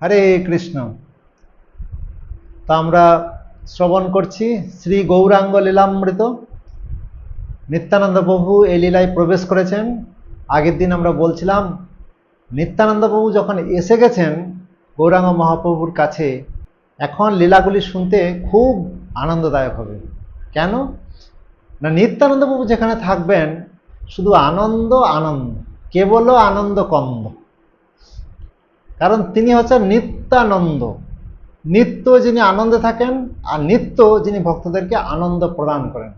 হরে কৃষ্ণ। তা আমরা শ্রবণ করছি শ্রী গৌরাঙ্গ লীলামৃত। নিত্যানন্দ প্রভু এই লীলায় প্রবেশ করেছেন। আগের দিন আমরা বলছিলাম নিত্যানন্দ প্রভু যখন এসে গেছেন গৌরাঙ্গ মহাপ্রভুর কাছে, এখন লীলাগুলি শুনতে খুব আনন্দদায়ক হবে। কেন না, নিত্যানন্দ প্রভু যেখানে থাকবেন শুধু আনন্দ আনন্দ, কেবল আনন্দ কন্দ। কারণ তিনি হচ্ছেন নিত্যানন্দ, নিত্য যিনি আনন্দে থাকেন আর নিত্য যিনি ভক্তদেরকে আনন্দ প্রদান করেন।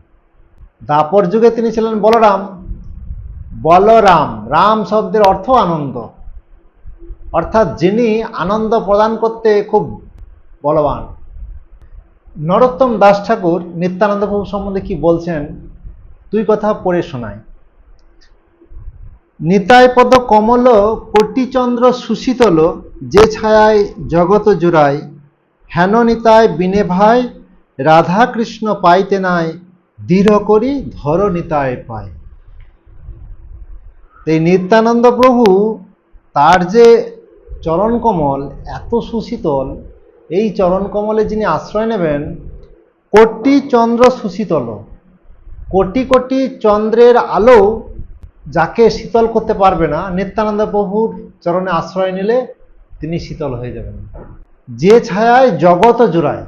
দাপর যুগে তিনি ছিলেন বলরাম। বলরাম, রাম শব্দের অর্থ আনন্দ, অর্থাৎ যিনি আনন্দ প্রদান করতে খুব বলবান। নরোত্তম দাস ঠাকুর নিত্যানন্দ প্রভু সম্বন্ধে কি বলছেন দুই কথা পড়ে শোনায়। নিতাই পদ কমল কোটিচন্দ্র সুশীতল, যে ছায়ায় জগত জুড়াই, হেন নিতাই বিনে ভাই, রাধা কৃষ্ণ পাইতে নাই, দৃঢ় করি ধর নিতায় পায়। এই নিত্যানন্দ প্রভু, তার যে চরণ কমল এত সুশীতল, এই চরণ কমলে যিনি আশ্রয় নেবেন, কোটি চন্দ্র সুশীতল, কোটি কোটি চন্দ্রের আলো যাকে শীতল করতে পারবে না, নিত্যানন্দ প্রভুর চরণে আশ্রয় নিলে তিনি শীতল হয়ে যাবেন। যে ছায়ায় জগৎ জুড়ায়,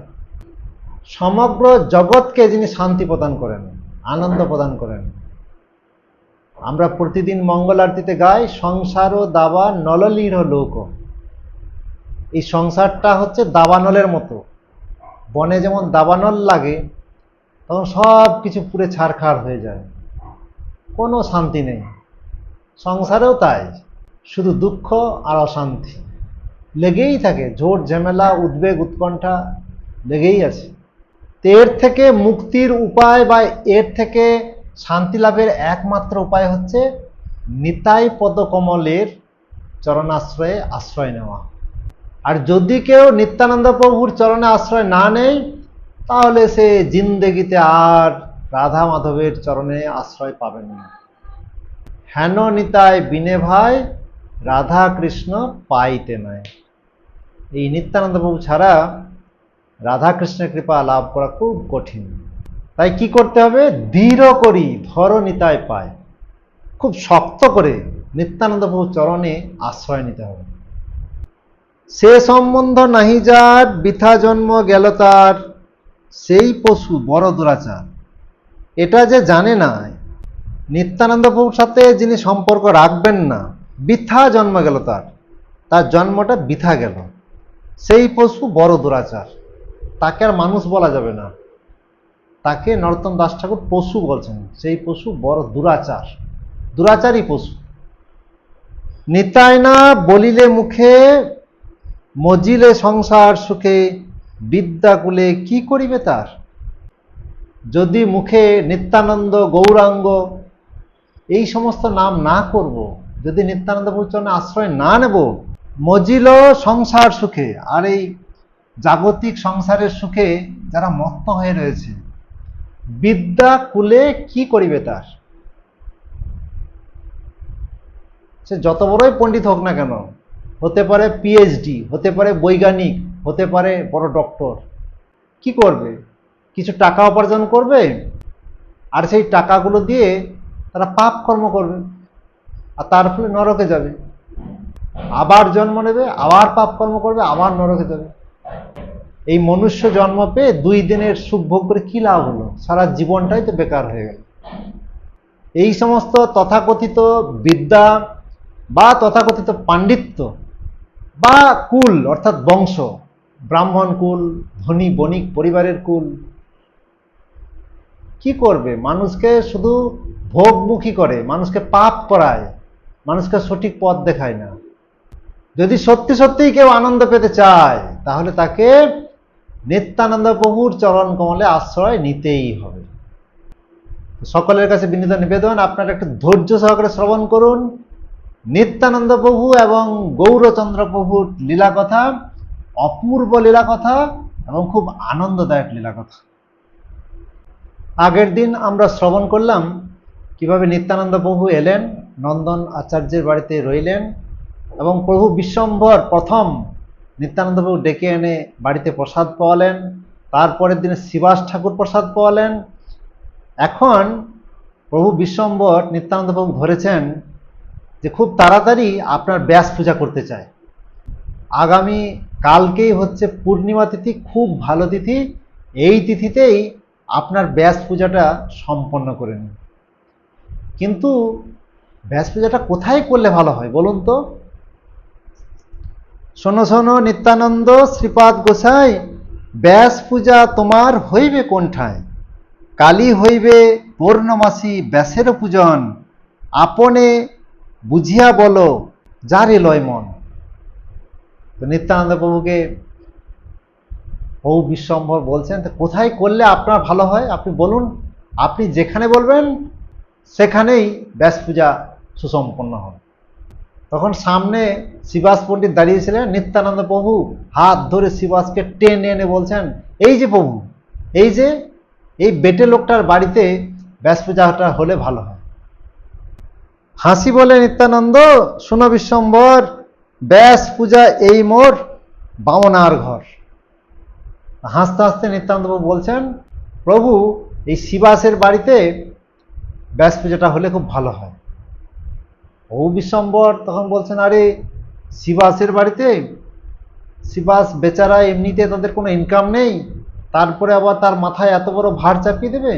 সমগ্র জগৎকে যিনি শান্তি প্রদান করেন, আনন্দ প্রদান করেন। আমরা প্রতিদিন মঙ্গল আরতিতে গাই সংসার ও দাবা নললীর লোক। এই সংসারটা হচ্ছে দাবানলের মতো। বনে যেমন দাবানল লাগে তখন সব কিছু পুরে ছারখার হয়ে যায়, কোনো শান্তি নেই। সংসারেও তাই, শুধু দুঃখ আর অশান্তি লেগেই থাকে, ঝোট ঝামেলা উদ্বেগ উৎকণ্ঠা লেগেই আছে। এর থেকে মুক্তির উপায় বা এর থেকে শান্তি লাভের একমাত্র উপায় হচ্ছে নিতাই পদকমলের চরণাশ্রয়ে আশ্রয় নেওয়া। আর যদি কেউ নিত্যানন্দ প্রভুর চরণে আশ্রয় না নেয়, তাহলে সে জিন্দেগিতে আর রাধা মাধবের চরণে আশ্রয় পাবেন না। হেন নিতাই বিনে ভাই, রাধা কৃষ্ণ পাইতে নাই। এই নিত্যানন্দ প্রভু ছাড়া রাধা কৃষ্ণের কৃপা লাভ করা খুব কঠিন। তাই কি করতে হবে? দৃঢ় করি ধর নিতাই পায়। খুব শক্ত করে নিত্যানন্দ প্রভুর চরণে আশ্রয় নিতে হবে। সে সম্বন্ধ নাহি যার, বৃথা জন্ম গেল তার, সেই পশু বড় দুরাচার। এটা যে জানে না নিত্যানন্দ প্রভুর সাথে যিনি সম্পর্ক রাখবেন না, বৃথা জন্ম গেল তার, তার জন্মটা বৃথা গেল। সেই পশু বড় দুরাচার। তাকে আর মানুষ বলা যাবে না, তাকে নরোত্তম দাস ঠাকুর পশু বলছেন। সেই পশু বড় দুরাচার, দুরাচারী পশু। নিতাই না বলিলে মুখে, মজিলে সংসার সুখে, বিদ্যাকুলে কি করিবে তার। যদি মুখে নিত্যানন্দ গৌরাঙ্গ এই সমস্ত নাম না করব, যদি নিত্যানন্দ প্রভুর চরণে আশ্রয় না নেব, মজিল সংসার সুখে, আর এই জাগতিক সংসারের সুখে যারা মত্ত হয়ে রয়েছে, বিদ্যা কুলে কি করিবে তার। সে যত বড়ই পণ্ডিত হোক না কেন, হতে পারে পিএইচডি, হতে পারে বৈজ্ঞানিক, হতে পারে বড় ডক্টর, কি করবে? কিছু টাকা উপার্জন করবে, আর সেই টাকাগুলো দিয়ে তারা পাপ কর্ম করবে, আর তার ফলে নরকে যাবে। আবার জন্ম নেবে, আবার পাপ কর্ম করবে, আবার নরকে যাবে। এই মনুষ্য জন্ম পেয়ে 2 দিনের সুখ ভোগ করে কি লাভ হলো? সারা জীবনটাই তো বেকার হয়ে গেল। এই সমস্ত তথাকথিত বিদ্যা বা তথাকথিত পাণ্ডিত্য বা কুল, অর্থাৎ বংশ, ব্রাহ্মণ কুল, ধনী বণিক পরিবারের কুল, কি করবে? মানুষকে শুধু ভোগমুখী করে, মানুষকে পাপ করায়, মানুষকে সঠিক পথ দেখায় না। যদি সত্যি সত্যিই কেউ আনন্দ পেতে চায়, তাহলে তাকে নিত্যানন্দ প্রভুর চরণ কমলে আশ্রয় নিতেই হবে। সকলের কাছে বিনীত নিবেদন, আপনারা একটু ধৈর্য সহকারে শ্রবণ করুন নিত্যানন্দ প্রভু এবং গৌরচন্দ্র প্রভুর লীলা কথা। অপূর্ব লীলা কথা এবং খুব আনন্দদায়ক লীলা কথা। আগের দিন আমরা শ্রবণ করলাম কিভাবে নিত্যানন্দ প্রভু এলেন, নন্দন আচার্যের বাড়িতে রইলেন এবং প্রভু বিশ্বম্ভর প্রথম নিত্যানন্দ প্রভু ডেকে এনে বাড়িতে প্রসাদ পাওয়ালেন, তারপরের দিনে শ্রীবাস ঠাকুর প্রসাদ পাওয়ালেন। এখন প্রভু বিশ্বম্বর নিত্যানন্দ প্রভু ধরেছেন যে খুব তাড়াতাড়ি আপনার ব্যাস পূজা করতে চায়। আগামী কালকেই হচ্ছে পূর্ণিমা তিথি, খুব ভালো তিথি, এই তিথিতেই আপনার ব্যাস পূজাটা সম্পন্ন করে নিন। কিন্তু ব্যাস পূজাটা কোথায় করলে ভালো হয় বলুন তো? শোনো শোনো নিত্যানন্দ শ্রীপাদ গোসাই, ব্যাস পূজা তোমার হইবে কোনঠায়? কালী হইবে পূর্ণমাসী ব্যাসের পূজন, আপনে বুঝিয়া বলো যারে লয় মন। তো নিত্যানন্দ প্রভুকে প্রভু বিশ্বম্ভর বলছেন, তো কোথায় করলে আপনার ভালো হয় আপনি বলুন, আপনি যেখানে বলবেন সেখানেই ব্যাস পূজা সুসম্পন্ন হবে। তখন সামনে শ্রীবাস পণ্ডিত দাঁড়িয়েছিলেন, নিত্যানন্দ প্রভু হাত ধরে শ্রীবাসকে টেনে এনে বলছেন, এই যে প্রভু, এই যে এই বেটে লোকটার বাড়িতে ব্যাস পূজাটা হলে ভালো হয়। হাসি বলে নিত্যানন্দ, শুনো বিশ্বম্ভর, ব্যাস পূজা এই মোর বামনার ঘর। হাসতে হাসতে নিত্যানন্দ প্রভু বলছেন, প্রভু এই শ্রীবাসের বাড়িতে ব্যাস পূজাটা হলে খুব ভালো হয়। ও বিশ্বম্বর তখন বলছেন, আরে শ্রীবাসের বাড়িতে? শ্রীবাস বেচারা এমনিতে তাদের কোনো ইনকাম নেই, তারপরে আবার তার মাথায় এত বড় ভার চাপিয়ে দেবে,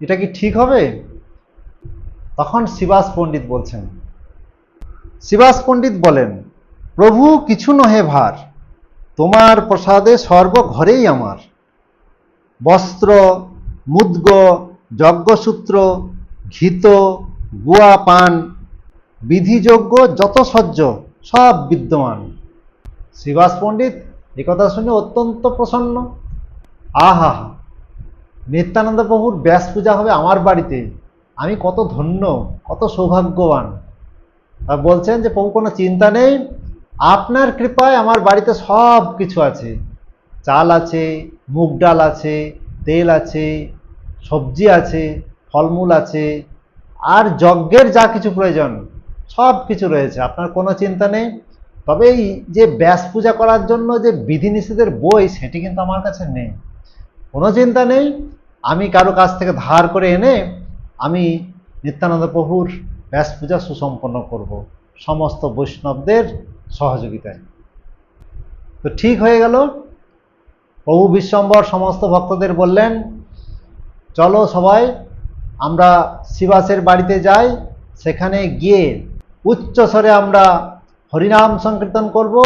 এটা কি ঠিক হবে? তখন শ্রীবাস পণ্ডিত বলছেন, শ্রীবাস পণ্ডিত বলেন, প্রভু কিছু নহে ভার, তোমার প্রসাদে সর্ব ঘরেই আমার। বস্ত্র, মুদ্গ, যজ্ঞসূত্র, ঘিত, গুয়া পান, বিধিযোগ্য যত সহ্য সব বিদ্যমান। শ্রীবাস পণ্ডিত একথা শুনে অত্যন্ত প্রসন্ন। আহা, নিত্যানন্দ প্রভুর ব্যাস পূজা হবে আমার বাড়িতে, আমি কত ধন্য, কত সৌভাগ্যবান। আর বলছেন যে প্রভু কোনো চিন্তা নেই, আপনার কৃপায় আমার বাড়িতে সব কিছু আছে, চাল আছে, মুগ ডাল আছে, তেল আছে, সবজি আছে, ফলমূল আছে, আর যজ্ঞের যা কিছু প্রয়োজন সব কিছু রয়েছে, আপনার কোনো চিন্তা নেই। তবে এই যে ব্যাস পূজা করার জন্য যে বিধিনিষেধের বই সেটি কিন্তু আমার কাছে নেই, কোনো চিন্তা নেই, আমি কারো কাছ থেকে ধার করে এনে আমি নিত্যানন্দ প্রভুর ব্যাস পূজা সুসম্পন্ন করব সমস্ত বৈষ্ণবদের সহযোগিতায়। তো ঠিক হয়ে গেল। প্রভু বিশ্বম্বর সমস্ত ভক্তদের বললেন, চলো সবাই আমরা শ্রীবাসের বাড়িতে যাই, সেখানে গিয়ে উচ্চস্বরে আমরা হরিনাম সংকীর্তন করব,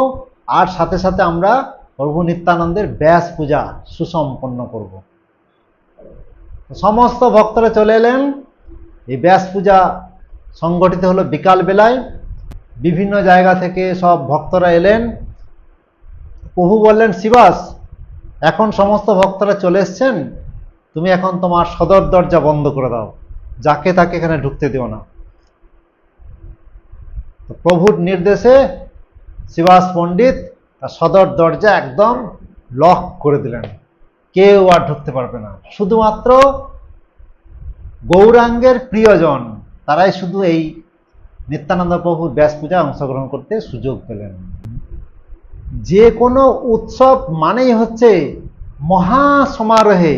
আর সাথে সাথে আমরা প্রভু নিত্যানন্দের ব্যাস পূজা সুসম্পন্ন করব। সমস্ত ভক্তরা চলে এলেন। এই ব্যাস পূজা সংগঠিত হলো বিকাল বেলায়, বিভিন্ন জায়গা থেকে সব ভক্তরা এলেন। প্রভু বললেন, শ্রীবাস, এখন সমস্ত ভক্তরা চলে এসছেন, তুমি এখন তোমার সদর দরজা বন্ধ করে দাও, যাকে তাকে এখানে ঢুকতে দিও না। তো প্রভুর নির্দেশে শ্রীবাস পণ্ডিত তার সদর দরজা একদম লক করে দিলেন, কেউ আর ঢুকতে পারবে না, শুধুমাত্র গৌরাঙ্গের প্রিয়জন তারাই শুধু এই নিত্যানন্দ প্রভুর ব্যাস পূজায় অংশগ্রহণ করতে সুযোগ পেলেন। যে কোনো উৎসব মানেই হচ্ছে মহা সমারোহে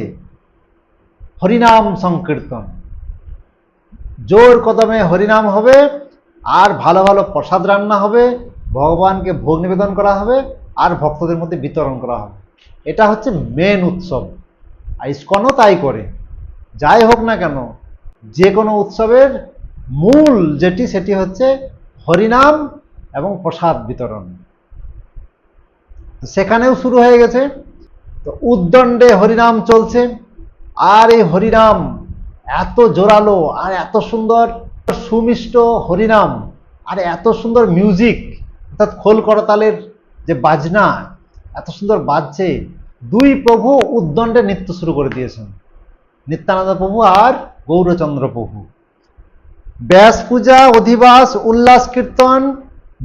হরিনাম সংকীর্তন, জোর কদমে হরিনাম হবে, আর ভালো ভালো প্রসাদ রান্না হবে, ভগবানকে ভোগ নিবেদন করা হবে, আর ভক্তদের মধ্যে বিতরণ করা হবে। এটা হচ্ছে মেন উৎসব। আর ইস্কনও তাই করে। যাই হোক না কেন, যে কোনো উৎসবের মূল যেটি সেটি হচ্ছে হরিনাম এবং প্রসাদ বিতরণ। সেখানেও শুরু হয়ে গেছে। তো উদ্দণ্ডে হরিনাম চলছে, আর এই হরিনাম এত জোরালো আর এত সুন্দর সুমিষ্ট হরিনাম, আর এত সুন্দর মিউজিক, অর্থাৎ খোল করতালের যে বাজনা এত সুন্দর বাজছে। দুই প্রভু উদ্দণ্ডে নৃত্য শুরু করে দিয়েছেন, নিত্যানন্দ প্রভু আর গৌরচন্দ্র প্রভু। ব্যাস পূজা, অধিবাস, উল্লাস কীর্তন,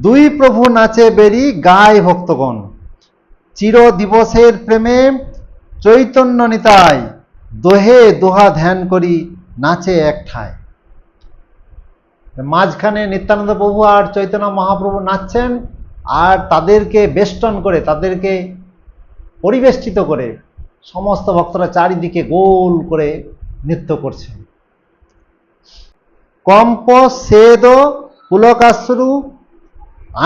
দুই প্রভু নাচে বেরি গায় ভক্তগণ। চির দিবসের প্রেমে চৈতন্য নিতাই, দোহে দোহা ধ্যান করি নাচে এক ঠায়। মাঝখানে নিত্যানন্দ প্রভু আর চৈতন্য মহাপ্রভু নাচছেন, আর তাদেরকে বেষ্টন করে, তাদেরকে পরিবেষ্টিত করে সমস্ত ভক্তরা চারিদিকে গোল করে নৃত্য করছে। কম্প সেদ পুলকাশ্রু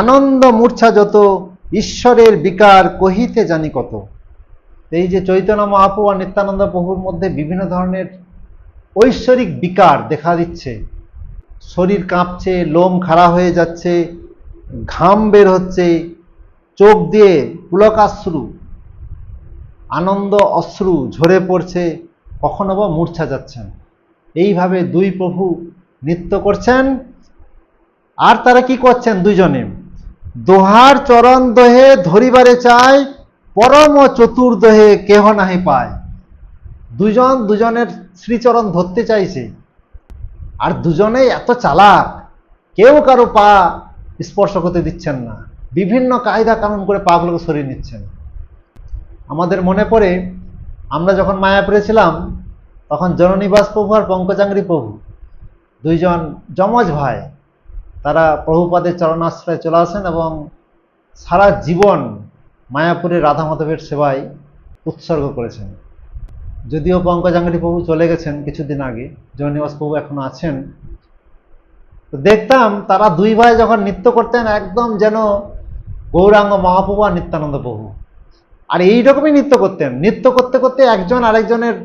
আনন্দ মূর্ছা যত, ঈশ্বরের বিকার কহিতে জানি কত। এই যে চৈতন্য মহাপ্রভু আর নিত্যানন্দ প্রভুর মধ্যে বিভিন্ন ধরনের ঐশ্বরিক বিকার দেখা দিচ্ছে, শরীর কাঁপছে, লোম খাড়া হয়ে যাচ্ছে, ঘাম বের হচ্ছে, চোখ দিয়ে পুলকাশ্রু আনন্দ অশ্রু ঝরে পড়ছে, কখনো বা মূর্ছা যাচ্ছেন। এইভাবে দুই প্রভু নৃত্য করছেন। আর তারা কি করছেন? দুইজনে দোহার চরণ দহে ধরিবারে চায়, পরম চতুর্দহে কেহ নাহি পায়। দুজন দুজনের শ্রীচরণ ধরতে চাইছে, আর দুজনেই এত চালাক, কেউ কারো পা স্পর্শ করতে দিচ্ছেন না, বিভিন্ন কায়দা কানুন করে পাগুলোকে সরিয়ে নিচ্ছেন। আমাদের মনে পড়ে, আমরা যখন মায়াপুরে ছিলাম তখন জননিবাস প্রভু আর পঙ্কজাঙ্গরি প্রভু দুইজন যমজ ভাই, তারা প্রভুপাদের চরণাশ্রয়ে চলে আসেন এবং সারা জীবন মায়াপুরে রাধা মাধবের সেবায় উৎসর্গ করেছেন। যদিও পঙ্কজাঙ্গরি প্রভু চলে গেছেন কিছুদিন আগে, জননিবাস প্রভু এখনো আছেন। তো দেখতাম তারা দুই ভাই যখন নৃত্য করতেন, একদম যেন গৌরাঙ্গ মহাপ্রভু আর নিত্যানন্দ প্রভু। আর এইরকমই নৃত্য করতেন, নৃত্য করতে করতে একজন আরেকজনের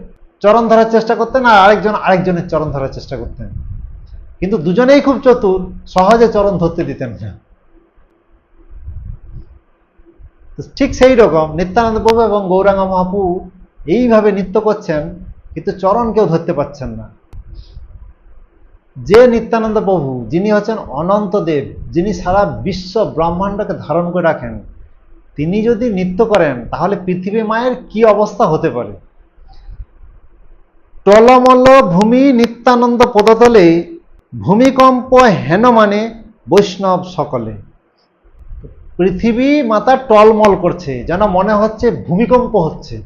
চরণ ধরার চেষ্টা করতেন, আর আরেকজন আরেকজনের চরণ ধরার চেষ্টা করতেন। কিন্তু দুজনেই খুব চতুর, সহজে চরণ ধরতে দিতেন না। ঠিক সেই রকম নিত্যানন্দ প্রভু এবং গৌরাঙ্গ মহাপ্রভু এইভাবে নৃত্য করছেন, কিন্তু চরণ কেউ ধরতে পারছেন না। যে নিত্যানন্দ প্রভু, যিনি হচ্ছেন অনন্ত দেব, যিনি সারা বিশ্ব ব্রহ্মাণ্ডকে ধারণ করে রাখেন, তিনি যদি নৃত্য করেন তাহলে পৃথিবী মায়ের কি অবস্থা হতে পারে। টলমল ভূমি নিত্যানন্দ পদতলে, ভূমিকম্প হেন মানে বৈষ্ণব সকলে। পৃথিবী মাতা টলমল করছে, যেন মনে হচ্ছে ভূমিকম্প হচ্ছে।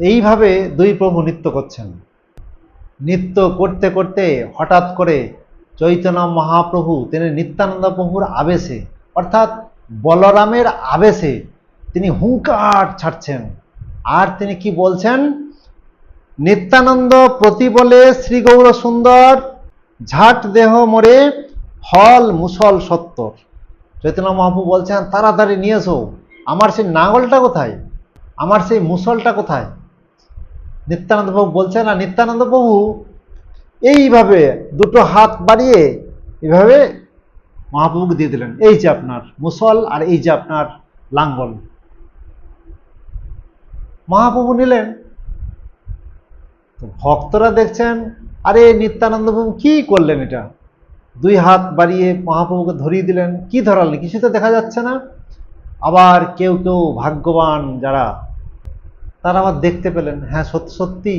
এইভাবে দুই প্রভু নৃত্য করছেন। নৃত্য করতে করতে হঠাৎ করে চৈতন্য মহাপ্রভু তিনি নিত্যানন্দ প্রভুর আবেশে, অর্থাৎ বলরামের আবেশে তিনি হুঙ্কার ছাড়ছেন। আর তিনি কি বলছেন? নিত্যানন্দ প্রতি বলে শ্রী গৌর সুন্দর, ঝাট দেহ মোরে হল মুসল সত্তর। চৈতন্য মহাপ্রভু বলছেন, তাড়াতাড়ি নিয়ে এসো, আমার সেই নাঙলটা কোথায়, আমার সেই মুসলটা কোথায়। নিত্যানন্দ প্রভু বলছেন, আর নিত্যানন্দ প্রভু এইভাবে দুটো হাত বাড়িয়ে এইভাবে মহাপ্রভুকে দিয়ে দিলেন, এই যে আপনার মুসল আর এই যে আপনার লাঙ্গল। মহাপ্রভু নিলেন। ভক্তরা দেখছেন, আরে নিত্যানন্দ প্রভু কি করলেন? এটা দুই হাত বাড়িয়ে মহাপ্রভুকে ধরিয়ে দিলেন, কি ধরালেন? কিছু তো দেখা যাচ্ছে না। আবার কেউ কেউ ভাগ্যবান যারা, তারা আবার দেখতে পেলেন, হ্যাঁ সত্যি সত্যি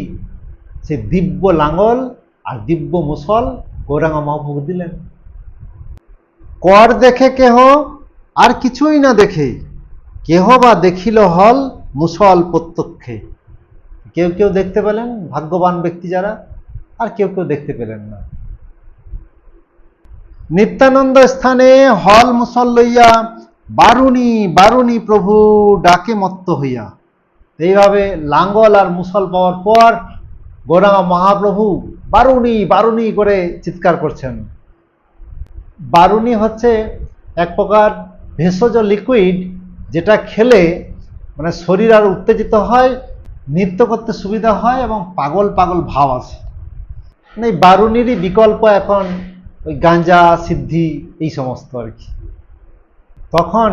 সে দিব্য লাঙ্গল আর দিব্য মুসল গৌরাঙ্গ মহাপ্রভু দিলেন। কর দেখে কেহ আর কিছুই না দেখে, কেহ বা দেখিল হল মুসল প্রত্যক্ষে। কেউ কেউ দেখতে পেলেন, ভাগ্যবান ব্যক্তি যারা, আর কেউ কেউ দেখতে পেলেন না। নিত্যানন্দ স্থানে হল মুসল লইয়া, বারুণী বারুণী প্রভু ডাকে মত্ত হইয়া। এইভাবে লাঙ্গল আর মুসল পাওয়ার পর গৌরাঙ্গ মহাপ্রভু বারুণী বারুণী করে চিৎকার করছেন। বারুণী হচ্ছে এক প্রকার ভেষজ লিকুইড, যেটা খেলে মানে শরীর আর উত্তেজিত হয়, নৃত্য করতে সুবিধা হয় এবং পাগল পাগল ভাব আসে। মানে এই বারুণীরই বিকল্প এখন ওই গাঁজা সিদ্ধি এই সমস্ত আর কি। তখন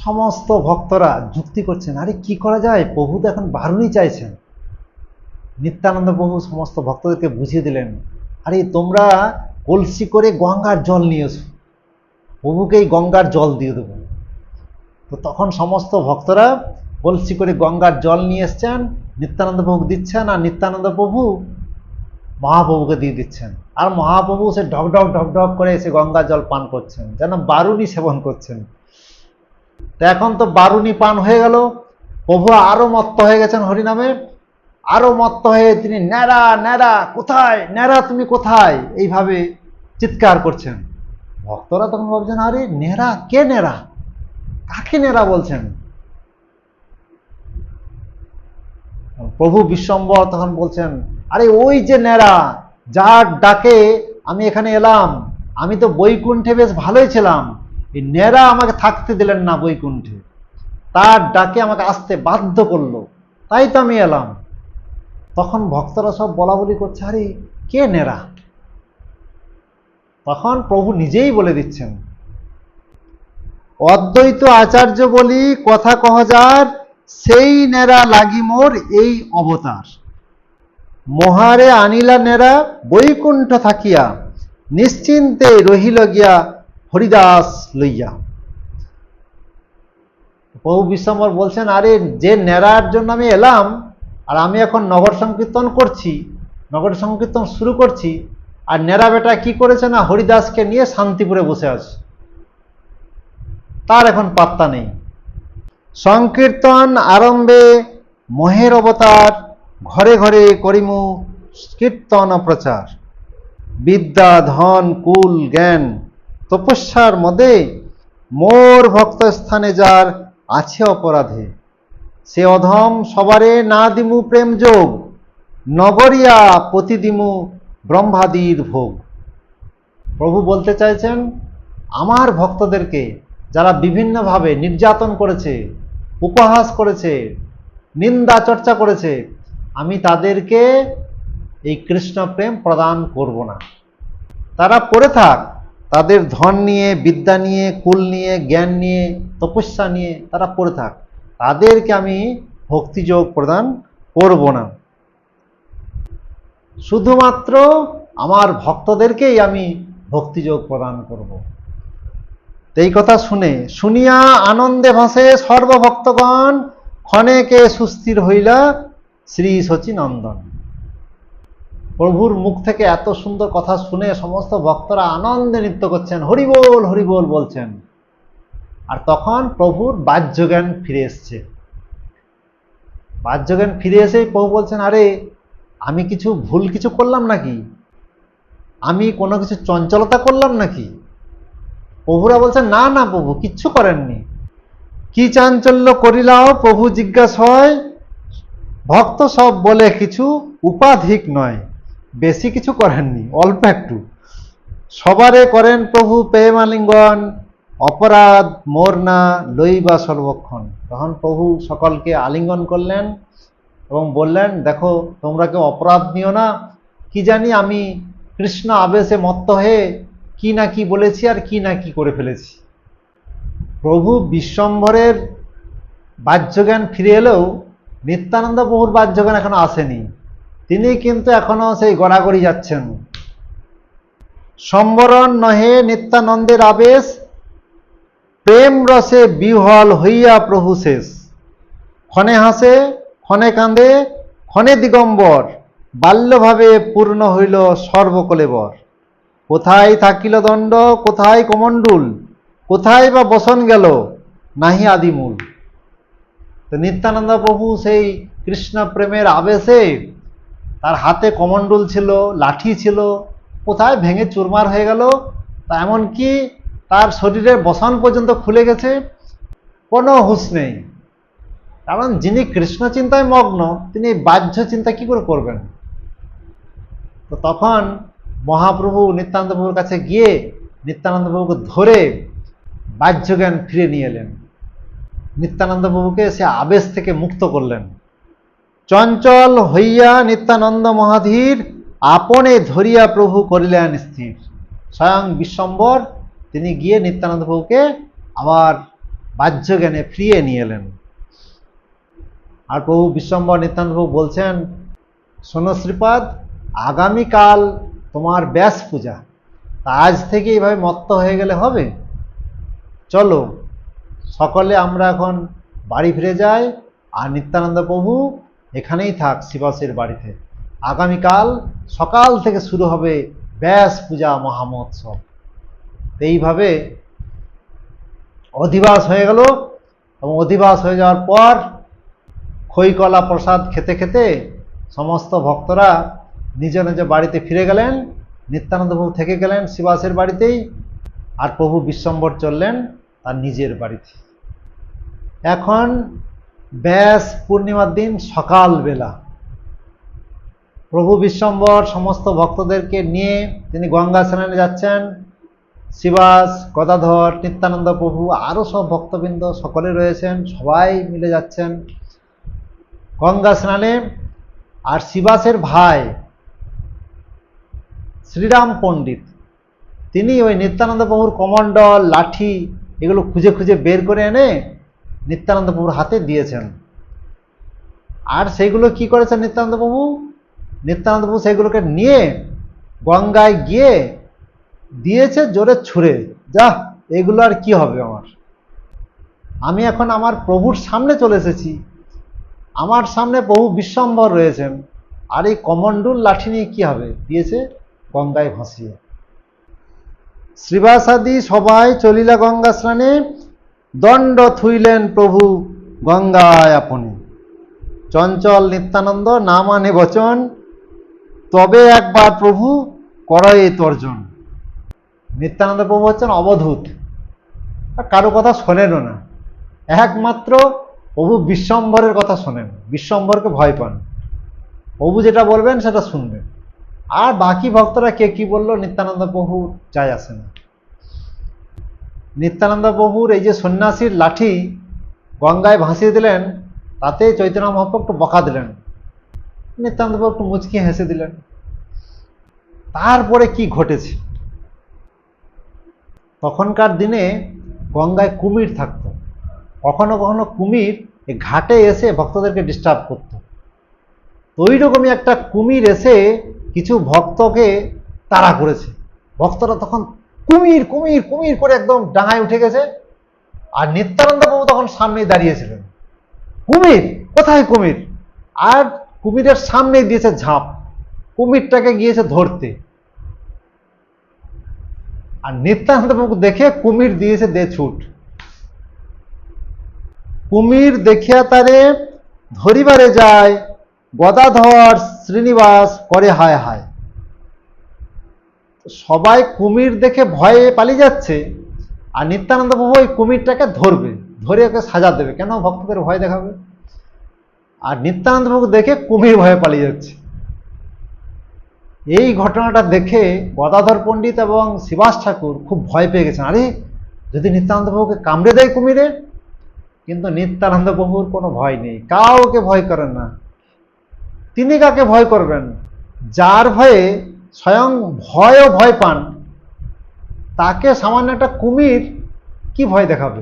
সমস্ত ভক্তরা যুক্তি করছেন, আরে কি করা যায়, প্রভু তো এখন বারুণী চাইছেন। নিত্যানন্দ প্রভু সমস্ত ভক্তদেরকে বুঝিয়ে দিলেন, আরে তোমরা কলসি করে গঙ্গার জল নিয়ে এসো, প্রভুকেই গঙ্গার জল দিয়ে দেবো। তো তখন সমস্ত ভক্তরা কলসি করে গঙ্গার জল নিয়ে এসছেন, নিত্যানন্দ প্রভু দিচ্ছেন, আর নিত্যানন্দ প্রভু মহাপ্রভুকে দিয়ে দিচ্ছেন। আর মহাপ্রভু সে ঢক ঢক ঢক ঢক করে এসে গঙ্গার জল পান করছেন, যেন বারুণী সেবন করছেন। তো এখন তো বারুণী পান হয়ে গেল, প্রভু আরো মত্ত হয়ে গেছেন হরিনামে, আরো মত্ত হয়ে তিনি ন্যাড়া ন্যাড়া কোথায়, ন্যাড়া তুমি কোথায়, এইভাবে চিৎকার করছেন। ভক্তরা তখন ভাবছেন, আরে নেরা, কে নেরা, কাকে নেরা বলছেন? প্রভু বিশ্বম্বর তখন বলছেন, আরে ওই যে নেরা, যার ডাকে আমি এখানে এলাম। আমি তো বৈকুণ্ঠে বেশ ভালোই ছিলাম, এই নেরা আমাকে থাকতে দিলেন না বৈকুণ্ঠে, তার ডাকে আমাকে আসতে বাধ্য করলো, তাই তো আমি এলাম। তখন ভক্তরা সব বলা বলি করছে, আরে কে নেরা? তখন প্রভু নিজেই বলে দিচ্ছেন, অদ্বৈত আচার্য বলি কথা কহজার, সেই নেরা লাগি মোর এই অবতার। মহারে আনিলা নেরা বৈকুণ্ঠ থাকিয়া, নিশ্চিন্তে রহিল গিয়া হরিদাস লইয়া। প্রভু বিশ্বম্বর বলছেন, আরে যে নেরার জন্য আমি এলাম, আর আমি এখন নগর সংকীর্তন করছি, নগর সংকীর্তন শুরু করছি, আর নেরা বেটা কি করেছে না, হরিদাসকে নিয়ে শান্তিপুরে বসে আছে, তার এখন পাত্তা নেই। সংকীর্তন আরম্ভে মহের অবতার, ঘরে ঘরে করিমু কীর্তন প্রচার। বিদ্যা ধন কুল জ্ঞান তপস্যার মধ্যে, মোর ভক্ত স্থানে যার আছে অপরাধে, সে অধম সবারে না দিমু প্রেম যোগ, নগরিয়া পতি দিমু ব্রহ্মাদির ভোগ। প্রভু বলতে চাইছেন, আমার ভক্তদেরকে যারা বিভিন্নভাবে নির্যাতন করেছে, উপহাস করেছে, নিন্দা চর্চা করেছে, আমি তাদেরকে এই কৃষ্ণ প্রেম প্রদান করব না। তারা পড়ে থাক, তাদের ধন নিয়ে, বিদ্যা নিয়ে, কুল নিয়ে, জ্ঞান নিয়ে, তপস্যা নিয়ে তারা পড়ে থাক, তাদেরকে আমি ভক্তিযোগ প্রদান করব না। শুধুমাত্র আমার ভক্তদেরকেই আমি ভক্তিযোগ প্রদান করব। এই কথা শুনিয়া আনন্দে ভাসে সর্বভক্তগণ, ক্ষণেকে সুস্থির হইলা শ্রী শচীনন্দন। প্রভুর মুখ থেকে এত সুন্দর কথা শুনে সমস্ত ভক্তরা আনন্দে নৃত্য করছেন, হরিবোল হরিবোল বলছেন। আর তখন প্রভুর বাহ্যজ্ঞান ফিরে এসছে। বাহ্যজ্ঞান ফিরে এসেই প্রভু বলছেন, আরে আমি কিছু ভুল কিছু করলাম নাকি? আমি কোনো কিছু চঞ্চলতা করলাম নাকি? প্রভুরা বলছেন, না না প্রভু, কিচ্ছু করেননি। কি চাঞ্চল্য করিলাও প্রভু জিজ্ঞাসা হয়, ভক্ত সব বলে কিছু উপাধিক নয়। বেশি কিছু করেননি, অল্প একটু। সবারে করেন প্রভু প্রেম আলিঙ্গন, অপরাধ মোর না লইবা সর্বক্ষণ। তখন প্রভু সকলকে আলিঙ্গন করলেন এবং বললেন, দেখো তোমরা কেউ অপরাধ নিও না, কি জানি আমি কৃষ্ণ আবেশে মত্ত হয়ে কি না কি বলেছি আর কি না কি করে ফেলেছি। প্রভু বিশ্বম্ভরের বাহ্যজ্ঞান ফিরে এলেও নিত্যানন্দ প্রভুর বাহ্যজ্ঞান এখনো আসেনি, তিনি কিন্তু এখনো সেই গড়াগড়ি যাচ্ছেন। সম্বরণ নহে নিত্যানন্দের আবেশ, প্রেম রসে বিহ্বল হইয়া প্রভু শেষ। ক্ষণে হাসে, ক্ষণে কাঁদে, ক্ষণে দিগম্বর, বাল্যভাবে পূর্ণ হইল সর্বকলেবর। কোথায় থাকিল দণ্ড, কোথায় কমণ্ডুল, কোথায় বা বসন গেল, নাহি আদিমূল। তো নিত্যানন্দ প্রভু সেই কৃষ্ণ প্রেমের আবেশে, তার হাতে কমণ্ডুল ছিল, লাঠি ছিল, কোথায় ভেঙে চুরমার হয়ে গেল, তা এমনকি তার শরীরের বসন পর্যন্ত খুলে গেছে, কোনো হুঁশ নেই। কারণ যিনি কৃষ্ণ চিন্তায় মগ্ন, তিনি বাহ্য চিন্তা কি করে করবেন? তো তখন মহাপ্রভু নিত্যানন্দ প্রভুর কাছে গিয়ে নিত্যানন্দ প্রভুকে ধরে বাহ্যজ্ঞান ফিরে নিয়ে এলেন। নিত্যানন্দ প্রভুকে সে আবেশ থেকে মুক্ত করলেন। চঞ্চল হইয়া নিত্যানন্দ মহাধীর, আপনে ধরিয়া প্রভু করিলেন স্থির। স্বয়ং বিশ্বম্বর তিনি গিয়ে নিত্যানন্দ প্রভুকে আবার বাহ্যজ্ঞানে ফিরিয়ে নিয়ে এলেন। আর প্রভু বিশ্বম্বর নিত্যানন্দ প্রভু বলছেন, শোনো শ্রীপাদ, আগামীকাল তোমার ব্যাস পূজা, তা আজ থেকে এইভাবে মত্ত হয়ে গেলে হবে? চলো সকলে আমরা এখন বাড়ি ফিরে যাই, আর নিত্যানন্দ প্রভু এখানেই থাক শিবাসের বাড়িতে। আগামীকাল সকাল থেকে শুরু হবে ব্যাস পূজা মহামহোৎসব। এইভাবে অধিবাস হয়ে গেল, এবং অধিবাস হয়ে যাওয়ার পর খইকলা প্রসাদ খেতে খেতে সমস্ত ভক্তরা নিজ নিজ বাড়িতে ফিরে গেলেন। নিত্যানন্দ প্রভু থেকে গেলেন শিবাসের বাড়িতেই। আর প্রভু বিশ্বম্বর চললেন তার নিজের বাড়িতে। এখন ব্যাস পূর্ণিমার দিন সকালবেলা প্রভু বিশ্বম্বর সমস্ত ভক্তদেরকে নিয়ে তিনি গঙ্গা স্নানে যাচ্ছেন। শিবাস, গদাধর, নিত্যানন্দ প্রভু আরও সব ভক্তবৃন্দ সকলে রয়েছেন, সবাই মিলে যাচ্ছেন গঙ্গা স্নানে। আর শিবাসের ভাই শ্রীরাম পণ্ডিত তিনি ওই নিত্যানন্দ প্রভুর কমণ্ডল, লাঠি এগুলো খুঁজে খুঁজে বের করে এনে নিত্যানন্দ প্রভুর হাতে দিয়েছেন। আর সেইগুলো কি করেছেন নিত্যানন্দ প্রভু? নিত্যানন্দ প্রভু সেইগুলোকে নিয়ে গঙ্গায় গিয়ে দিয়েছে জোরে ছুঁড়ে, যা এগুলো আর কি হবে আমার, আমি এখন আমার প্রভুর সামনে চলে এসেছি, আমার সামনে প্রভু বিশ্বম্ভর রয়েছেন, আর এই কমণ্ডল লাঠি নিয়ে কি হবে, দিয়েছে গঙ্গায় ভাসিয়ে। শ্রীবাসাদি সবাই চলিলা গঙ্গা স্নানে, দণ্ড থুইলেন প্রভু গঙ্গায় আপনি। চঞ্চল নিত্যানন্দ না মানে বচন, তবে একবার প্রভু করয়ে তর্জন। নিত্যানন্দ প্রভু হচ্ছেন অবধূত, কারো কথা শোনেনও না, একমাত্র প্রভু বিশ্বম্ভরের কথা শোনেন, বিশ্বম্ভরকে ভয় পান, প্রভু যেটা বলবেন সেটা শুনবেন। আর বাকি ভক্তরা কে কি বললো নিত্যানন্দ প্রভু যায় আসে না। নিত্যানন্দ প্রভুর এই যে সন্ন্যাসীর লাঠি গঙ্গায় ভাসিয়ে দিলেন, তাতে চৈতন্য মহাপ্রভু একটু বকা দিলেন, নিত্যানন্দ প্রভু একটু মুচকি হেসে দিলেন। তারপরে কি ঘটেছে, তখনকার দিনে গঙ্গায় কুমির থাকতো, কখনো কখনো কুমির ঘাটে এসে ভক্তদেরকে ডিস্টার্ব করত। তো ওই রকমই একটা কুমির এসে কিছু ভক্তকে তাড়া করেছে। ভক্তরা তখন কুমির কুমির কুমির করে একদম ডাঙায় উঠে গেছে। আর নিত্যানন্দ প্রভু তখন সামনেই দাঁড়িয়েছিলেন, কুমির কোথায় কুমির, আর কুমিরের সামনে দিয়েছে ঝাঁপ, কুমিরটাকে গিয়েছে ধরতে। আর নিত্যানন্দ প্রভু দেখে কুমির দিয়েছে দে ছুট। কুমির দেখিয়া তারে ধরিবারে যায়, গদাধর শ্রীনিবাস করে হায় হায়। সবাই কুমির দেখে ভয়ে পালিয়ে যাচ্ছে, আর নিত্যানন্দ প্রভু ওই কুমিরটাকে ধরবে, ধরে ওকে সাজা দেবে, কেন ভক্তদের ভয় দেখাবে। আর নিত্যানন্দ প্রভু দেখে কুমির ভয়ে পালিয়ে যাচ্ছে। এই ঘটনাটা দেখে গদাধর পণ্ডিত এবং শিবাস ঠাকুর খুব ভয় পেয়ে গেছেন, আরে যদি নিত্যানন্দ প্রভুকে কামড়ে দেয় কুমিরে। কিন্তু নিত্যানন্দ প্রভুর কোনো ভয় নেই, কাউকে ভয় করেন না। তিনি কাকে ভয় করবেন? যার ভয়ে স্বয়ং ভয়ও ভয় পান, তাকে সামান্য একটা কুমির কি ভয় দেখাবে।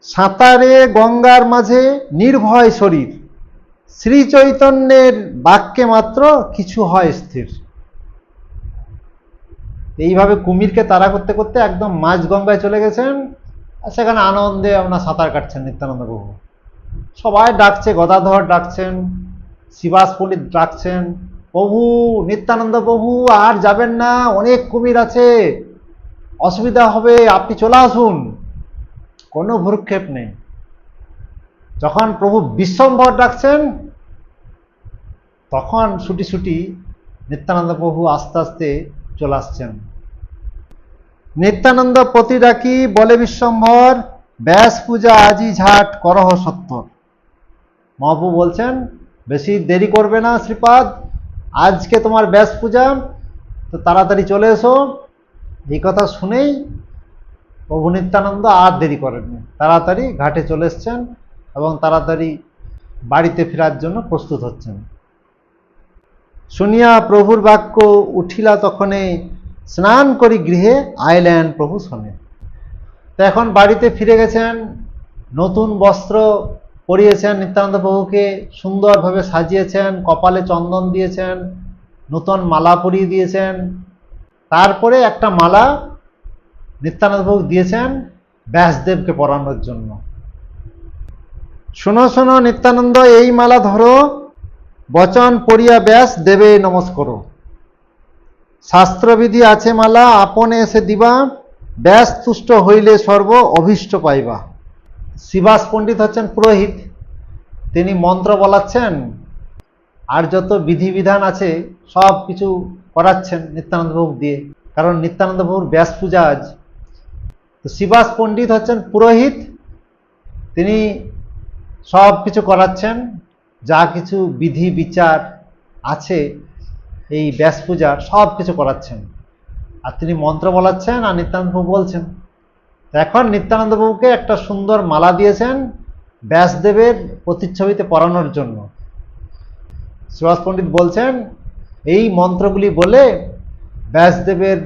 সাঁতারে গঙ্গার মাঝে নির্ভয় শরীর, শ্রী চৈতন্যের বাক্যে মাত্র কিছু হয় স্থির। এইভাবে কুমিরকে তাড়া করতে করতে একদম মাঝ গঙ্গায় চলে গেছেন, আর সেখানে আনন্দে আপনার সাঁতার কাটছেন নিত্যানন্দ প্রভু। সবাই ডাকছে, গদাধর ডাকছেন, শিবাস পণ্ডিত ডাকছেন, প্রভু নিত্যানন্দ প্রভু আর যাবেন না, অনেক কুমির আছে, অসুবিধা হবে, আপনি চলে আসুন। কোনো ভ্রুক্ষেপ নেই। যখন প্রভু বিশ্বম্ভর ডাকছেন, তখন ছুটি ছুটি নিত্যানন্দ প্রভু আস্তে আস্তে চলে আসছেন। নিত্যানন্দ প্রতি ডাকি বলে বিশ্বম্ভর, ব্যাস পূজা আজি ঝাট করহ সত্তর। মহাপ্রভু বলছেন বেশি দেরি করবে না শ্রীপাদ, আজকে তোমার ব্যাস পূজা, তো তাড়াতাড়ি চলে এসো। এই কথা শুনেই প্রভু নিত্যানন্দ আর দেরি করেননি, তাড়াতাড়ি ঘাটে চলে এসছেন এবং তাড়াতাড়ি বাড়িতে ফেরার জন্য প্রস্তুত হচ্ছেন। শুনিয়া প্রভুর বাক্য উঠিলা তখনে, স্নান করি গৃহে আইলেন প্রভু শোনে। তো এখন বাড়িতে ফিরে গেছেন, নতুন বস্ত্র পরিয়েছেন নিত্যানন্দ প্রভুকে, সুন্দরভাবে সাজিয়েছেন, কপালে চন্দন দিয়েছেন, নতুন মালা পরিয়ে দিয়েছেন। তারপরে একটা মালা নিত্যানন্দ প্রভু দিয়েছেন ব্যাসদেবকে পরানোর জন্য। শোনো শোনো নিত্যানন্দ, এই মালা ধরো, বচন পড়িয়া ব্যাস দেবে নমস্কর। শাস্ত্রবিধি আছে মালা আপনে এসে দিবা, ব্যাস তুষ্ট হইলে সর্ব অভীষ্ট পাইবা। শিবাস পণ্ডিত হচ্ছেন পুরোহিত, তিনি মন্ত্র বলাচ্ছেন, আর যত বিধিবিধান আছে সব কিছু করাচ্ছেন নিত্যানন্দ প্রভু দিয়ে। কারণ নিত্যানন্দ প্রভুর ব্যাস পূজা আজ। তো শ্রীবাস পণ্ডিত হচ্ছেন পুরোহিত, তিনি সব কিছু করাচ্ছেন, যা কিছু বিধি বিচার আছে এই ব্যাস পূজার সব কিছু করাচ্ছেন, আর তিনি মন্ত্র বলাচ্ছেন আর নিত্যানন্দ প্রভু বলছেন। এখন নিত্যানন্দ প্রভুকে একটা সুন্দর মালা দিয়েছেন ব্যাসদেবের প্রতিচ্ছবিতে পরানোর জন্য। শ্রীবাস পণ্ডিত বলছেন এই মন্ত্রগুলি বলে ব্যাসদেবের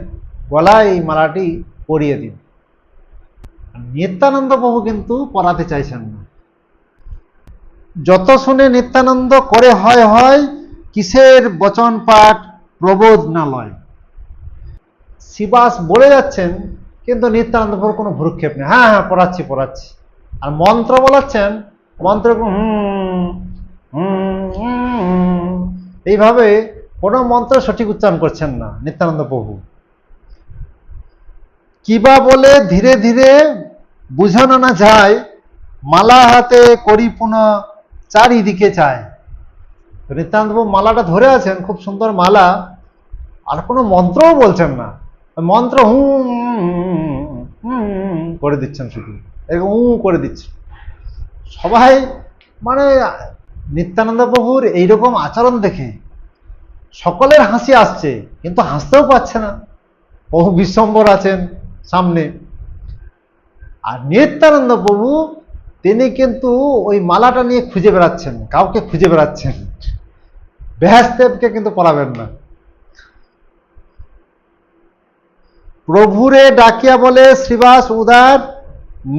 গলায় এই মালাটি পরিয়ে দিন। নিত্যানন্দ প্রভু কিন্তু পরাতে চাইছেন না। যত শুনে নিত্যানন্দ করে হয় হয়, কিসের বচন পাঠ প্রবোধ না লয়। শ্রীবাস বলে যাচ্ছেন কিন্তু নিত্যানন্দ প্রভুর কোনো ভ্রুক্ষেপ নেই, হ্যাঁ হ্যাঁ পড়াচ্ছি পড়াচ্ছি। আর মন্ত্র বলাচ্ছেন, মন্ত্র এইভাবে কোনো মন্ত্র সঠিক উচ্চারণ করছেন না নিত্যানন্দ প্রভু। কিবা বলে ধীরে ধীরে বুঝানো না যায়, মালা হাতে করি পুনঃ চারিদিকে চায়। নিত্যানন্দ প্রভু মালাটা ধরে আছেন, খুব সুন্দর মালা, আর কোনো মন্ত্রও বলছেন না, মন্ত্র করে দিচ্ছেন, শুধু এরকম করে দিচ্ছেন। সবাই মানে নিত্যানন্দ প্রভুর এইরকম আচরণ দেখে সকলের হাসি আসছে, কিন্তু হাসতেও পারছে না, প্রভু বিশ্বম্বর আছেন সামনে। আর নিত্যানন্দ প্রভু তিনি কিন্তু ওই মালাটা নিয়ে খুঁজে বেড়াচ্ছেন, কাউকে খুঁজে বেড়াচ্ছেন, ব্যাসদেবকে কিন্তু পড়াবেন না। প্রভুরে ডাকিয়া বলে শ্রীবাস উদার,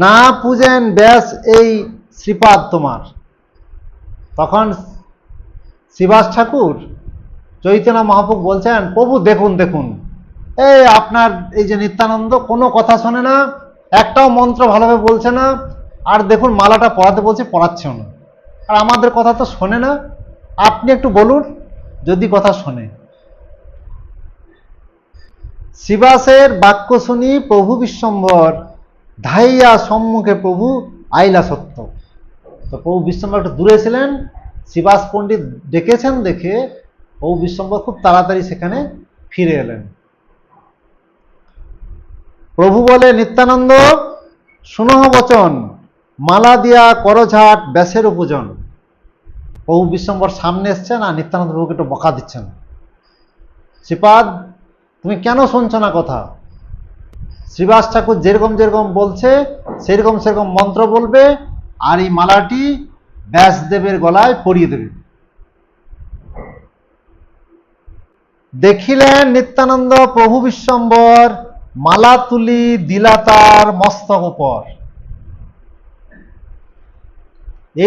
না পূজেন ব্যাস এই শ্রীপাদ তোমার। তখন শ্রীবাস ঠাকুর চৈতন্য মহাপ্রভু বলছেন, প্রভু দেখুন দেখুন, এই আপনার এই যে নিত্যানন্দ কোনো কথা শোনে না, একটাও মন্ত্র ভালোভাবে বলছে না, আর দেখুন মালাটা পড়াতে বলছে পড়াচ্ছেও না, আর আমাদের কথা তো শোনে না, আপনি একটু বলুন যদি কথা শোনে। শ্রীবাসের বাক্য শুনি প্রভু বিশ্বম্বর, ধাইয়া সম্মুখে প্রভু আইলা সত্য। তো প্রভু বিশ্বম্বর একটু দূরে ছিলেন, শ্রীবাস পণ্ডিত ডেকেছেন দেখে প্রভু বিশ্বম্বর খুব তাড়াতাড়ি সেখানে ফিরে এলেন। প্রভু বলে, নিত্যানন্দ শুনহ বচন, মালা দিয়া করঝাট ব্যাসের পূজন। প্রভু বিশ্বম্বর সামনে এসছেন আর নিত্যানন্দ প্রভুকে একটু বকা দিচ্ছেন, শ্রীপাদ তুমি কেন শুনছ না কথা? শ্রীবাস ঠাকুর যেরকম যেরকম বলছে সেরকম সেরকম মন্ত্র বলবে, আর এই মালাটি ব্যাসদেবের গলায় পরিয়ে দেবে। দেখিলেন নিত্যানন্দ প্রভু বিশ্বম্বর, মালা তুলি দিলা তার মস্তক উপর।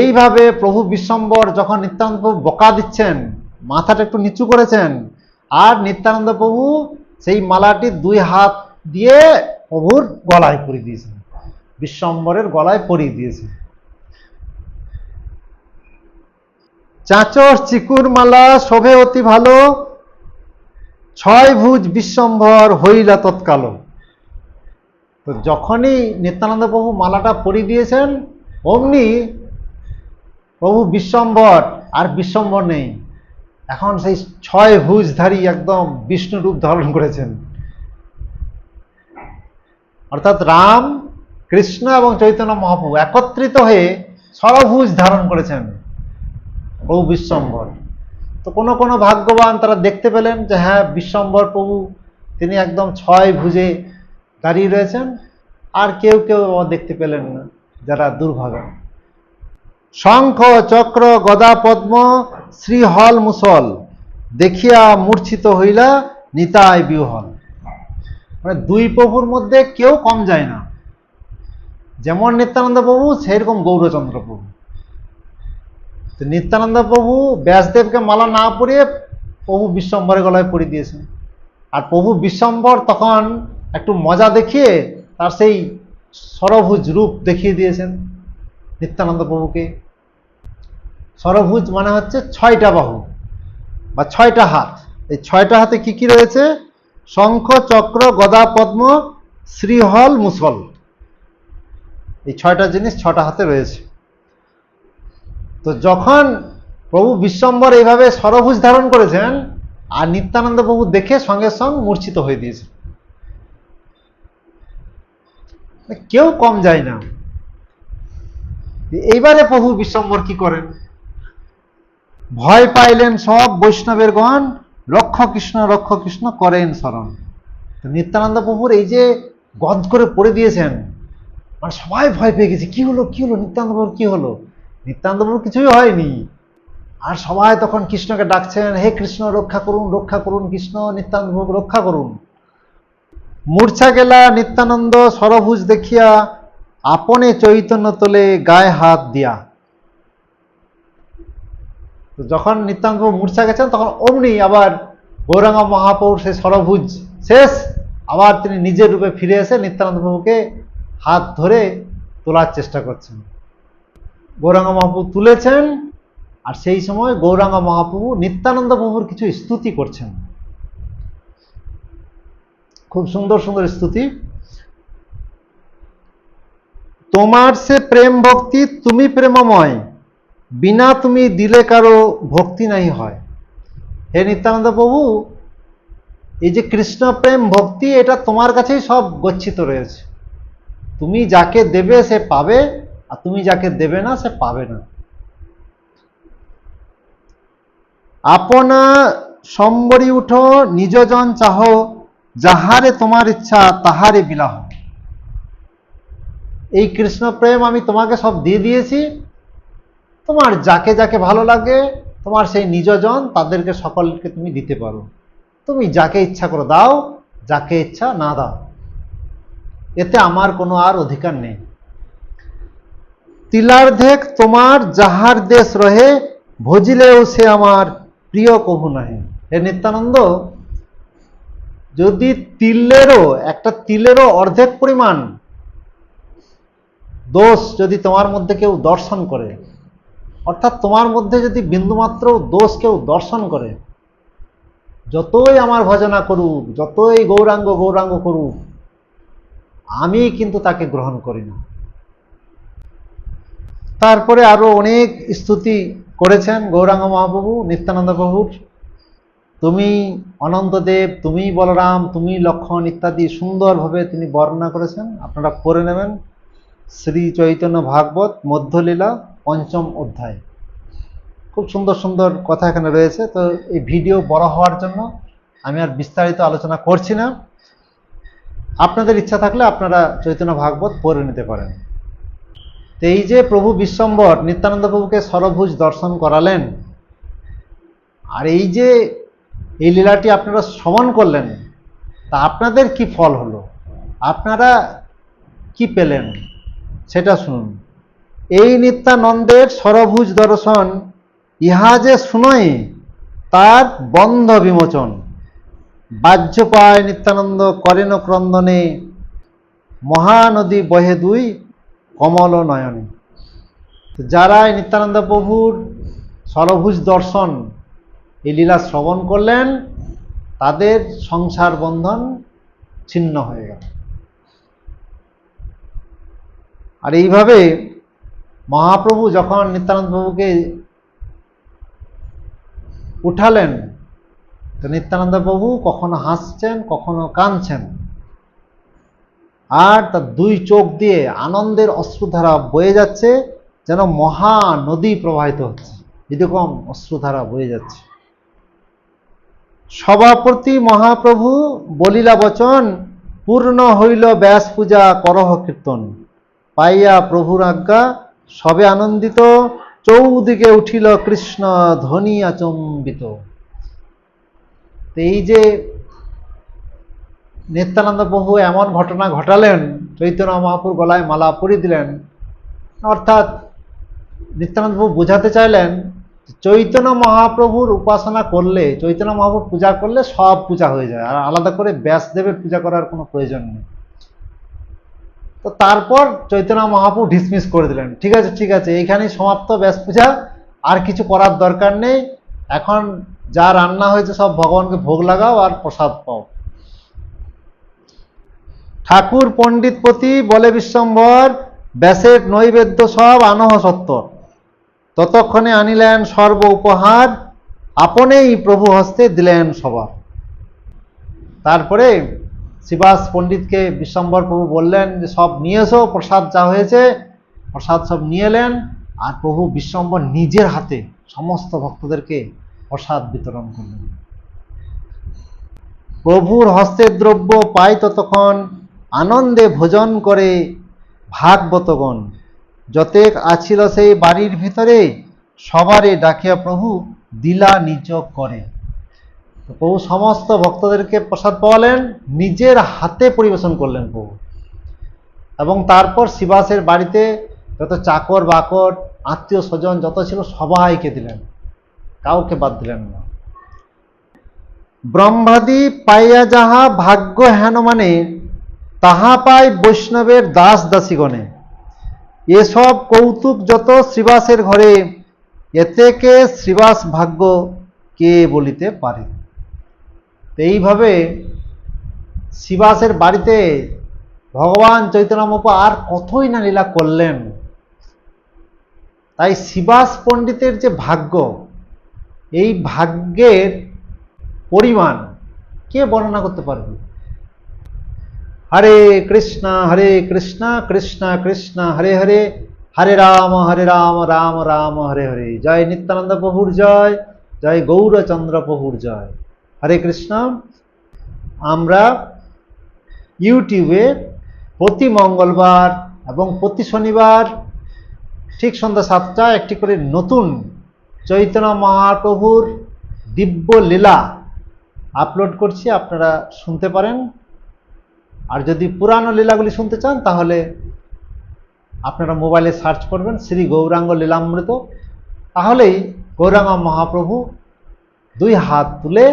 এইভাবে প্রভু বিশ্বম্বর যখন নিত্যানন্দ প্রভু বকা দিচ্ছেন, মাথাটা একটু নিচু করেছেন, আর নিত্যানন্দ প্রভু সেই মালাটি দুই হাত দিয়ে প্রভুর গলায় পরিয়ে দিয়েছেন, বিশ্বম্বরের গলায় পরিয়ে দিয়েছেন। চাঁচর চিকুর মালা শোভে অতি ভালো, ছয় ভুজ বিশ্বম্বর হইলা তৎকাল। তো যখনই নিত্যানন্দ প্রভু মালাটা পরিয়ে দিয়েছেন, অমনি প্রভু বিশ্বম্বর আর বিশ্বম্বর নেই, এখন সেই ছয় ভুজধারী একদম বিষ্ণু রূপ ধারণ করেছেন। অর্থাৎ রাম, কৃষ্ণ এবং চৈতন্য মহাপ্রভু একত্রিত হয়ে ষড়ভুজ ধারণ করেছেন প্রভু বিশ্বম্বর। তো কোনো কোনো ভাগ্যবান তারা দেখতে পেলেন যে হ্যাঁ বিশ্বম্বর প্রভু তিনি একদম ছয় ভুজে দাঁড়িয়ে রয়েছেন, আর কেউ কেউ দেখতে পেলেন না, যারা দুর্ভাগা। শঙ্খ চক্র গদা পদ্ম শ্রীহল মুসল, দেখিয়া মূর্ছিত হইলা নিতাই বিহল। মানে দুই প্রভুর মধ্যে কেউ কম যায় না, যেমন নিত্যানন্দ প্রভু সেরকম গৌরচন্দ্র প্রভু। নিত্যানন্দ প্রভু ব্যাসদেবকে মালা না পরিয়ে প্রভু বিশ্বম্বরের গলায় পরিয়ে দিয়েছেন, আর প্রভু বিশ্বম্বর তখন একটু মজা দেখিয়ে তার সেই ষড়ভুজ রূপ দেখিয়ে দিয়েছেন নিত্যানন্দ প্রভুকে। ষড়ভুজ মানে হচ্ছে ছয়টা বাহু বা ছয়টা হাত। এই ছয়টা হাতে কি কি রয়েছে? শঙ্খ চক্র গদা পদ্ম শ্রীহল মুসল, এই ছয়টা জিনিস ছটা হাতে রয়েছে। তো যখন প্রভু বিশ্বম্বর এইভাবে ষড়ভুজ ধারণ করেছেন, আর নিত্যানন্দ প্রভু দেখে সঙ্গে সঙ্গে মূর্ছিত হয়ে দিয়েছে, কেউ কম যায় না। এইবারে প্রভু বিশ্বম্বর কি করেন, ভয় পাইলেন সব বৈষ্ণবের গণ, রক্ষ কৃষ্ণ করেন স্মরণ। নিত্যানন্দ প্রভুর এই যে গদ করে পড়ে দিয়েছেন, মানে সবাই ভয় পেয়ে গেছে, কি হলো কি হলো, নিত্যানন্দ প্রভুর কি হলো। নিত্যানন্দ প্রভুর কিছুই হয়নি, আর সবাই তখন কৃষ্ণকে ডাকছেন, হে কৃষ্ণ রক্ষা করুন কৃষ্ণ, নিত্যানন্দ প্রভু রক্ষা করুন। মূর্ছা গেলা নিত্যানন্দ সরভুজ দেখিয়া, আপনে চৈতন্য তোলে গায়ে হাত দিয়া। তো যখন নিত্যানন্দ প্রভু মূর্ছা গেছেন, তখন অমনি আবার গৌরাঙ্গ মহাপ্রভুর সেই সরভুজ শেষ, আবার তিনি নিজের রূপে ফিরে এসে নিত্যানন্দ প্রভুকে হাত ধরে তোলার চেষ্টা করছেন। গৌরাঙ্গ মহাপ্রভু তুলেছেন, আর সেই সময় গৌরাঙ্গ মহাপ্রভু নিত্যানন্দ প্রভুর কিছু স্তুতি করছেন, খুব সুন্দর সুন্দর স্তুতি। তোমার সে প্রেম ভক্তি তুমি প্রেমময়, বিনা তুমি দিলে কারো ভক্তি নাই হয়। হে নিত্যানন্দ প্রভু, এই যে কৃষ্ণ প্রেম ভক্তি, এটা তোমার কাছেই সব গচ্ছিত রয়েছে। তুমি যাকে দেবে সে পাবে, আর তুমি যাকে দেবে না সে পাবে না। আপনা সম্বরি উঠো নিজজন চাহ, যাহারে তোমার ইচ্ছা তাহারে বিলাহ। এই কৃষ্ণ প্রেম আমি তোমাকে সব দিয়ে দিয়েছি, তোমার যাকে যাকে ভালো লাগে, তোমার সেই নিজজন তাদেরকে সকলকে তুমি দিতে পারো। তুমি যাকে ইচ্ছা করো দাও, যাকে ইচ্ছা না দাও, এতে আমার কোনো আর অধিকার নেই। তিলার্ধেক তোমার যাহার দেশ রহে, ভজিলেও সে আমার প্রিয় কভু নাহি। হে নিত্যানন্দ, যদি একটা তিলেরও অর্ধেক পরিমাণ দোষ যদি তোমার মধ্যে কেউ দর্শন করে, অর্থাৎ তোমার মধ্যে যদি বিন্দুমাত্র দোষ কেউ দর্শন করে, যতই আমার ভজনা করুক, যতই গৌরাঙ্গ গৌরাঙ্গ করুক, আমি কিন্তু তাকে গ্রহণ করি না। তারপরে আরো অনেক স্তুতি করেছেন গৌরাঙ্গ মহাপ্রভু নিত্যানন্দ প্রভুর। তুমি অনন্তদেব, তুমি বলরাম, তুমি লক্ষণ ইত্যাদি সুন্দরভাবে তিনি বর্ণনা করেছেন। আপনারা পড়ে নেবেন শ্রী চৈতন্য ভাগবত মধ্যলীলা ৫ম অধ্যায়, খুব সুন্দর সুন্দর কথা এখানে রয়েছে। তো এই ভিডিও বড় হওয়ার জন্য আমি আর বিস্তারিত আলোচনা করছি না। আপনাদের ইচ্ছা থাকলে আপনারা চৈতন্য ভাগবত পড়ে নিতে পারেন। তো এই যে প্রভু বিশ্বম্বর নিত্যানন্দ প্রভুকে সরভুজ দর্শন করালেন, আর এই যে এই লীলাটি আপনারা শ্রবণ করলেন, তা আপনাদের কি ফল হলো, আপনারা কি পেলেন সেটা শুনুন। এই নিত্যানন্দের সরভুজ দর্শন, ইহা যে শুনই তার বন্ধ বিমোচন। বাহ্য পায় নিত্যানন্দ করেন ক্রন্দনে, মহানদী বহে দুই কমল নয়নে। যারা নিত্যানন্দ প্রভুর সরভুজ দর্শন এই লীলা শ্রবণ করলেন, তাদের সংসার বন্ধন ছিন্ন হয়ে গেল। আর এইভাবে মহাপ্রভু যখন নিত্যানন্দ প্রভুকে উঠালেন, তো নিত্যানন্দ প্রভু কখনো হাসছেন কখনো কাঁদছেন, আর তার দুই চোখ দিয়ে আনন্দের অশ্রুধারা বয়ে যাচ্ছে, যেন মহা নদী প্রবাহিত হচ্ছে, এরকম অশ্রুধারা বয়ে যাচ্ছে। সভাপতি মহাপ্রভু বলিলা বচন, পূর্ণ হইল ব্যাস পূজা করহ কীর্তন। পাইয়া প্রভুর আজ্ঞা সবে আনন্দিত, চৌদিকে উঠিল কৃষ্ণ ধ্বনি আচম্বিত। এই যে নিত্যানন্দ প্রভু এমন ঘটনা ঘটালেন, চৈতন্য মহাপ্রভু গলায় মালা পরিয়ে দিলেন, অর্থাৎ নিত্যানন্দ প্রভু বোঝাতে চাইলেন চৈতন্য মহাপ্রভুর উপাসনা করলে, চৈতন্য মহাপ্রভু পূজা করলে সব পূজা হয়ে যায়, আর আলাদা করে ব্যাসদেবের পূজা করার কোনো প্রয়োজন নেই। তো তারপর চৈতন্য মহাপ্রভু ডিসমিস করে দিলেন, ঠিক আছে ঠিক আছে, এইখানেই সমাপ্ত ব্যাস পূজা, আর কিছু করার দরকার নেই, এখন যা রান্না হয়েছে সব ভগবানকে ভোগ লাগাও আর প্রসাদ পাও। ঠাকুর পণ্ডিতপতি বলে বিশ্বম্ভর, ব্যাসের নৈবেদ্য সব আনহ সত্তর। ততক্ষণে আনিলেন সর্ব উপহার, আপনেই প্রভু হস্তে দিলেন সবার। তারপরে শ্রীবাস পণ্ডিতকে বিশ্বম্বর প্রভু বললেন যে সব নিয়ে এসো, প্রসাদ যা হয়েছে প্রসাদ সব নিয়ে এলেন, আর প্রভু বিশ্বম্বর নিজের হাতে সমস্ত ভক্তদেরকে প্রসাদ বিতরণ করলেন। প্রভুর হস্তের দ্রব্য পাই ততক্ষণ আনন্দে ভোজন করে ভাগবতগণ, যতেক আছিল সেই বাড়ির ভিতরে সবারে ডাকিয়া প্রভু দিলা নিজ করে। তো প্রভু সমস্ত ভক্তদেরকে প্রসাদ পাওয়ালেন, নিজের হাতে পরিবেশন করলেন প্রভু, এবং তারপর শ্রীবাসের বাড়িতে যত চাকর বাকর আত্মীয় স্বজন যত ছিল সবাইকে দিলেন, কাউকে বাদ দিলেন না। ব্রহ্মাদি পাইয়া যাহা ভাগ্য হেন মানে, তাহা পায় বৈষ্ণবের দাস দাসীগণে। এসব কৌতুক যত শ্রীবাসের ঘরে, এতে কে শ্রীবাস ভাগ্য কে বলিতে পারে। এইভাবে শ্রীবাসের বাড়িতে ভগবান চৈতন্য মহাপ্রভু আর কতই না লীলা করলেন। তাই শ্রীবাস পণ্ডিতের যে ভাগ্য, এই ভাগ্যের পরিমাণ কে বর্ণনা করতে পারবে। হরে কৃষ্ণ কৃষ্ণ কৃষ্ণ হরে হরে, হরে রাম রাম রাম হরে হরে। জয় নিত্যানন্দ প্রভুর জয়, জয় গৌরচন্দ্র প্রভুর জয়। হরে কৃষ্ণ। আমরা ইউটিউবে প্রতি মঙ্গলবার এবং প্রতি শনিবার ঠিক সন্ধ্যা 7টায় একটি করে নতুন চৈতন্য মহাপ্রভুর দিব্য লীলা আপলোড করছি, আপনারা শুনতে পারেন। আর যদি পুরানো লীলাগুলি শুনতে চান তাহলে আপনারা মোবাইলে সার্চ করবেন শ্রী গৌরাঙ্গ লীলামৃত, তাহলেই গৌরাঙ্গ মহাপ্রভু দুই হাত তুলে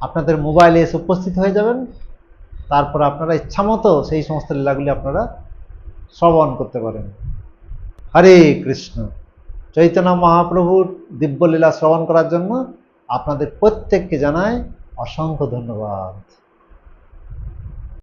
আপনাদের মোবাইলে এসে উপস্থিত হয়ে যাবেন। তারপর আপনারা ইচ্ছামতো সেই সমস্ত লীলাগুলি আপনারা শ্রবণ করতে পারেন। হরে কৃষ্ণ। চৈতন্য মহাপ্রভুর দিব্য লীলা শ্রবণ করার জন্য আপনাদের প্রত্যেককে জানাই অসংখ্য ধন্যবাদ।